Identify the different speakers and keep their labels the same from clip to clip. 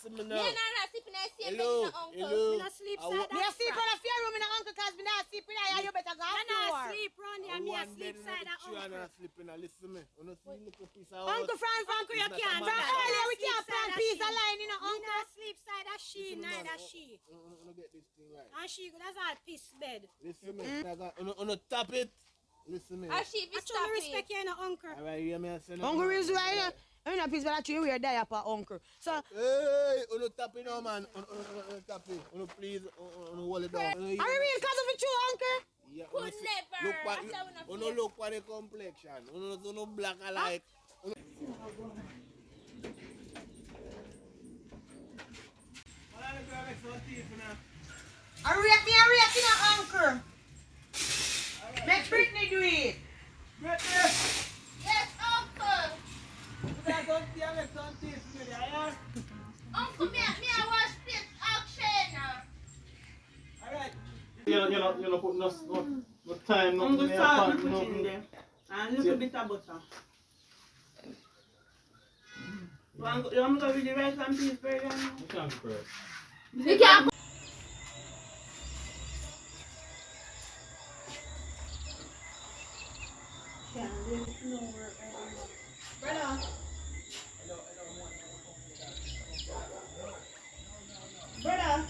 Speaker 1: listen me now.
Speaker 2: Me not sleep in the same bed,
Speaker 1: Hello,
Speaker 2: uncle.
Speaker 1: hello.
Speaker 2: Me not sleep side
Speaker 3: Me a sleep on a fear room in the uncle cause me not sleep in there. You better go
Speaker 2: I
Speaker 3: floor.
Speaker 2: not sleep round here. Me a sleep side of
Speaker 1: You
Speaker 2: uncle.
Speaker 1: not sleeping now. Listen me. You know see little piece of
Speaker 3: Uncle Frank,
Speaker 2: Uncle, you can't.
Speaker 3: from earlier we can't plant piece of line, you know,
Speaker 2: Me
Speaker 3: uncle.
Speaker 2: not sleep side of she, neither she.
Speaker 1: You get this thing right.
Speaker 2: And she, that's all piss bed.
Speaker 1: Listen me. You tap it. Listen me.
Speaker 2: And she, if you stop it. Respect you, no, uncle.
Speaker 1: Alright, you hear me? I say
Speaker 3: Uncle reason why you know. I'm not piece, but I you wear diaper, uncle. So.
Speaker 1: Hey, you tap it now, man. Tap it. Please, hold it down.
Speaker 3: Are you real cause of it too, uncle?
Speaker 1: Yeah,
Speaker 2: Could never.
Speaker 1: Look for the complexion. You black alike.
Speaker 3: I react, you know, uncle. Make Britney do it.
Speaker 1: Britney!
Speaker 2: Yes, uncle. Uncle, me I watch this action.
Speaker 1: Alright.
Speaker 4: You know, put no time, no
Speaker 5: Uncle salt
Speaker 4: no,
Speaker 5: put in there. And a little bit of butter. You want to go with the rice and peas burger?
Speaker 4: You can't press.
Speaker 2: You can't.
Speaker 5: Brother. Brother.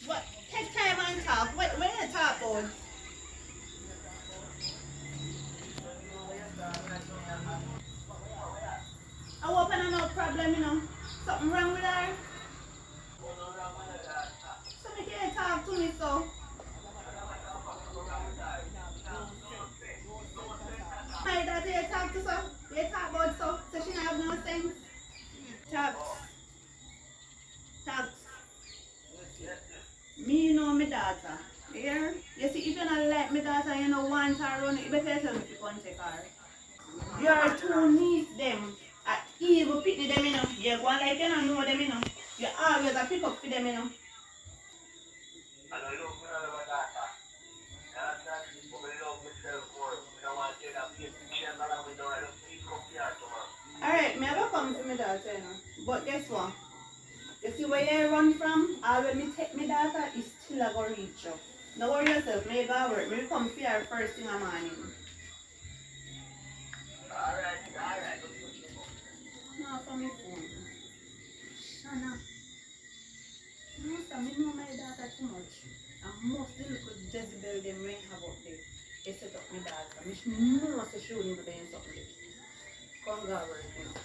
Speaker 5: What? Take time and talk. When you talk about? I hope I no problem, you know. Something wrong with her? So you can't talk to me, so. My daughter, you talk to so. You talk about so she don't have no sense. Talk. Me know my daughter. You hear? You see, if you don't like my daughter, you don't want her run, you better tell me if you can't take her. Your two niece them are evil pity them, you know. You go like you don't know them, you know. You always a pick up for them, you know. Alright, me have come to my daughter, you know. But guess what? You see where you run from? All when me take my daughter, is still a go reach you. Don't worry yourself, me go work. Me come for her first thing in the morning. Alright. No, for me phone. Shana. Me know my daughter too much. And most the little Jezebel them when have up there. They set up my daughter. Me know she wouldn't do them something. Come go work, you know.